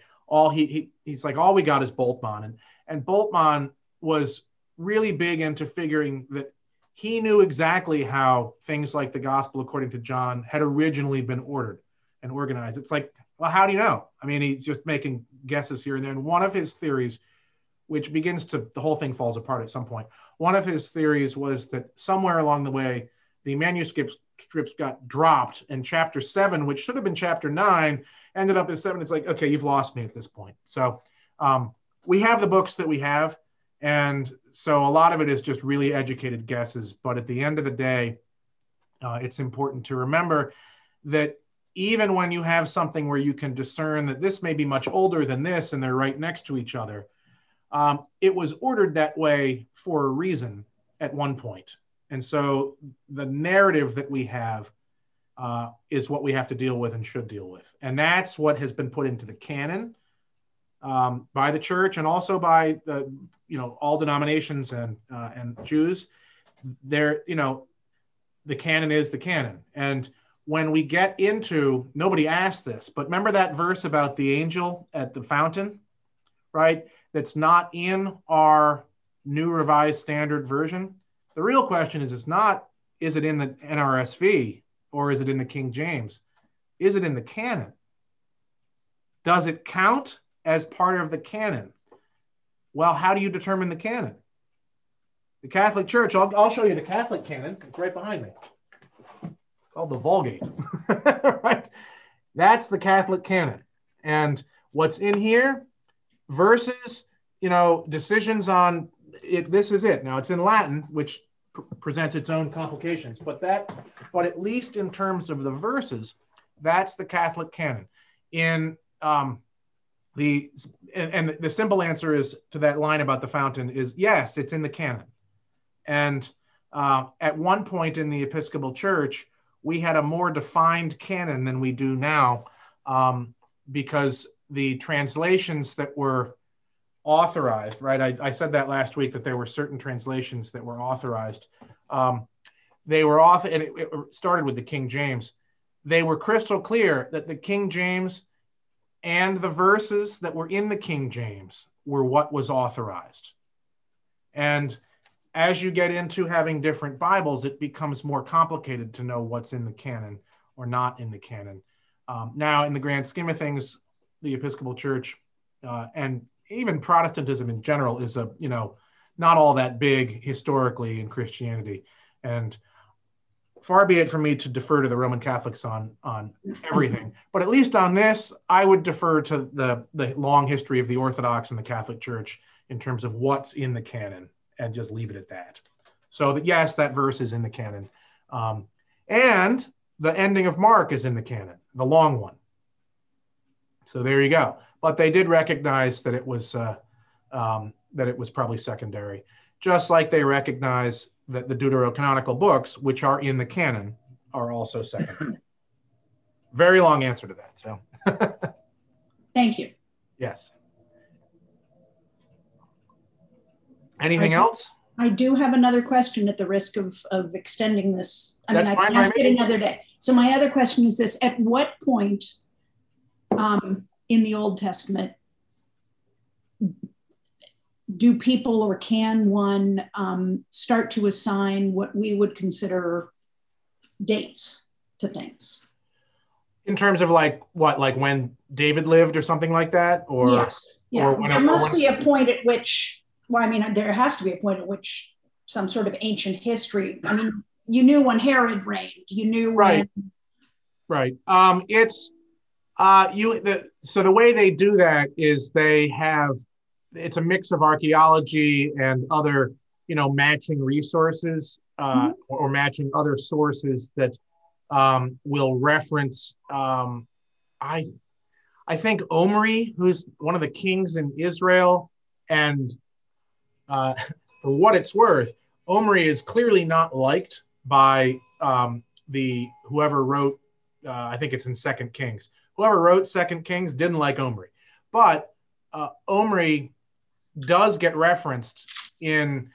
he's like, all we got is Bultmann. And Bultmann was really big into figuring that he knew exactly how things like the Gospel according to John had originally been ordered and organized. It's like, well, how do you know? He's just making guesses here and there. And one of his theories, which the whole thing falls apart at some point. One of his theories was that somewhere along the way, the manuscripts got dropped, and chapter 7, which should have been chapter 9, ended up as 7. It's like, okay, you've lost me at this point. So we have the books that we have. And so a lot of it is just really educated guesses. But at the end of the day, it's important to remember that even when you have something where you can discern that this may be much older than this, and they're right next to each other, it was ordered that way for a reason at one point. And so the narrative that we have is what we have to deal with and should deal with. And that's what has been put into the canon by the church, and also by all denominations and Jews. The canon is the canon. And when we get into, nobody asked this, but remember that verse about the angel at the fountain, right? That's not in our New Revised Standard Version. The real question is not, is it in the NRSV or is it in the King James? Is it in the canon? Does it count as part of the canon? Well, how do you determine the canon? The Catholic Church, I'll show you the Catholic canon. It's right behind me. It's called the Vulgate. Right? That's the Catholic canon. And what's in here, verses, decisions on it. This is it. Now it's in Latin, which presents its own complications, but at least in terms of the verses, that's the Catholic canon. The simple answer is to that line about the fountain is yes, it's in the canon. And at one point in the Episcopal Church, we had a more defined canon than we do now, because the translations that were authorized, right? I said that last week, that there were certain translations that were authorized. They were and it started with the King James. They were crystal clear that the King James and the verses that were in the King James were what was authorized. And as you get into having different Bibles, it becomes more complicated to know what's in the canon or not in the canon. Now, in the grand scheme of things, the Episcopal Church and even Protestantism in general is not all that big historically in Christianity. And far be it from me to defer to the Roman Catholics on everything, but at least on this, I would defer to the long history of the Orthodox and the Catholic Church in terms of what's in the canon, and just leave it at that. So that, yes, that verse is in the canon. And the ending of Mark is in the canon, the long one. So there you go. But they did recognize that it was probably secondary, just like they recognize that the deuterocanonical books, which are in the canon, are also secondary. Very long answer to that. So, thank you. Yes. Anything else? I do have another question at the risk of extending this. I That's mean, I can ask it another day. So my other question is this: at what point in the Old Testament do people, or can one start to assign what we would consider dates to things? In terms of like when David lived or something like that? Or yes. Yeah. Or there must be a point at which, well, I mean, there has to be a point at which some sort of ancient history, I mean, you knew when Herod reigned, you knew right. when... Right. So the way they do that is it's a mix of archaeology and other, matching resources or matching other sources that will reference, I think Omri, who's one of the kings in Israel, and for what it's worth, Omri is clearly not liked by whoever wrote, I think it's in 2 Kings. Whoever wrote 2 Kings didn't like Omri. But Omri does get referenced in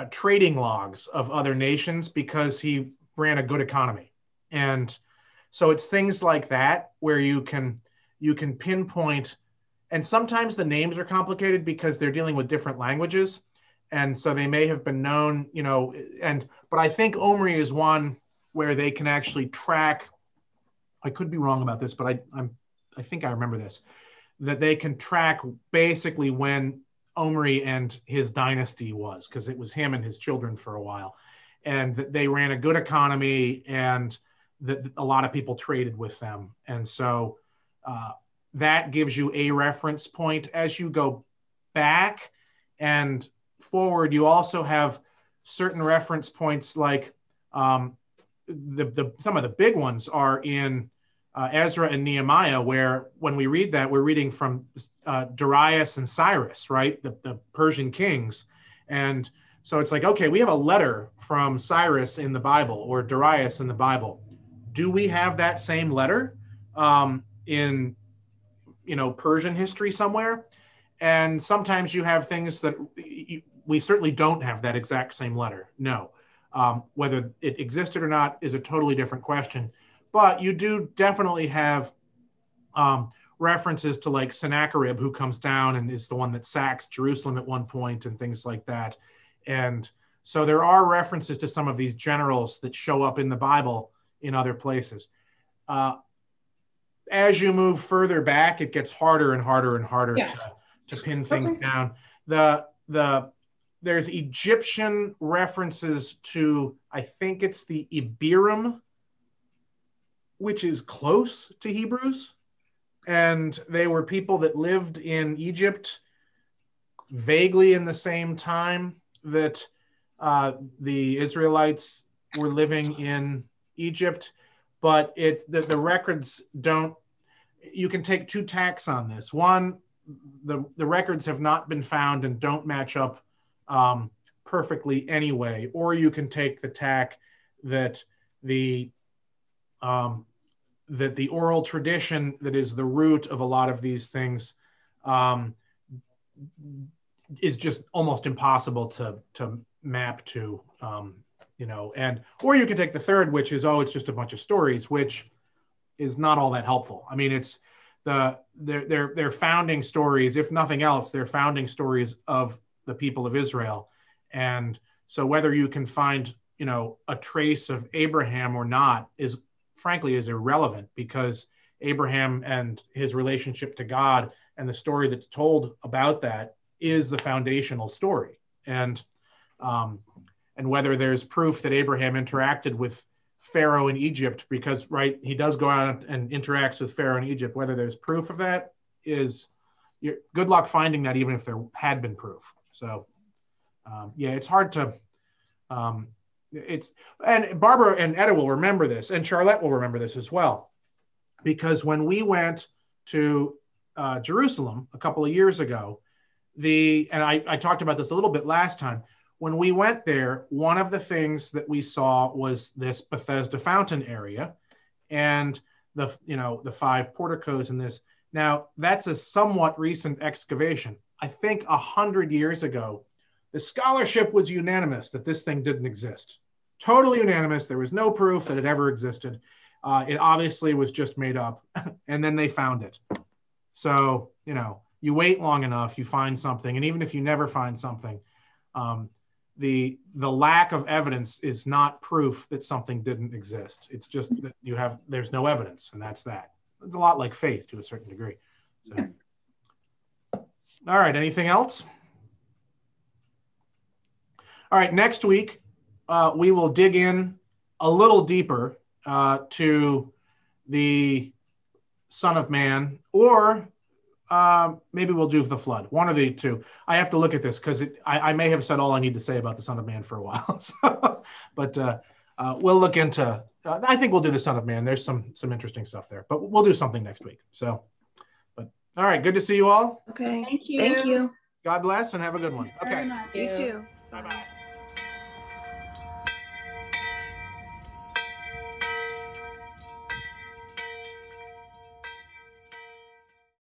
trading logs of other nations because he ran a good economy. And so it's things like that where you can pinpoint, and sometimes the names are complicated because they're dealing with different languages. And so they may have been known, but I think Omri is one where they can actually track, I could be wrong about this, but I think I remember this, that they can track basically when Omri and his dynasty was, because it was him and his children for a while. And that they ran a good economy and that a lot of people traded with them. And so that gives you a reference point. As you go back and forward, you also have certain reference points, like some of the big ones are in Ezra and Nehemiah, where when we read that, we're reading from Darius and Cyrus, right? The Persian kings. And so it's like, okay, we have a letter from Cyrus in the Bible or Darius in the Bible. Do we have that same letter in, Persian history somewhere? And sometimes you have things that we certainly don't have that exact same letter. No. Whether it existed or not is a totally different question. But you do definitely have references to like Sennacherib, who comes down and is the one that sacks Jerusalem at one point and things like that. And so there are references to some of these generals that show up in the Bible in other places. As you move further back, it gets harder and harder and harder to pin things down. There's Egyptian references to, I think it's the Ibiram, which is close to Hebrews. And they were people that lived in Egypt vaguely in the same time that the Israelites were living in Egypt. But the records don't, you can take two tacks on this. One, the records have not been found and don't match up perfectly anyway. Or you can take the tack that the oral tradition that is the root of a lot of these things is just almost impossible to map to, or you can take the third, which is, it's just a bunch of stories, which is not all that helpful. I mean, it's their founding stories, if nothing else, they're founding stories of the people of Israel. And so whether you can find, a trace of Abraham or not is frankly irrelevant, because Abraham and his relationship to God and the story that's told about that is the foundational story. And whether there's proof that Abraham interacted with Pharaoh in Egypt, because he does go out and interacts with Pharaoh in Egypt, whether there's proof of that is good luck finding that, even if there had been proof. So it's hard to and Barbara and Etta will remember this, and Charlotte will remember this as well, because when we went to Jerusalem a couple of years ago, and I talked about this a little bit last time, when we went there, one of the things that we saw was this Bethesda fountain area and the 5 porticos in this. Now, that's a somewhat recent excavation. I think 100 years ago, the scholarship was unanimous that this thing didn't exist. Totally unanimous. There was no proof that it ever existed. It obviously was just made up. And then they found it. So, you wait long enough, you find something. And even if you never find something, the lack of evidence is not proof that something didn't exist. It's just that there's no evidence, and that's that. It's a lot like faith to a certain degree. So, all right, anything else? All right, next week, we will dig in a little deeper to the Son of Man, or maybe we'll do the flood, one of the two. I have to look at this because I may have said all I need to say about the Son of Man for a while. But we'll look into, I think we'll do the Son of Man. There's some interesting stuff there, but we'll do something next week. So, but all right, good to see you all. Okay. Thank you. Thank you. God bless and have a good one. Okay. You too. Bye-bye.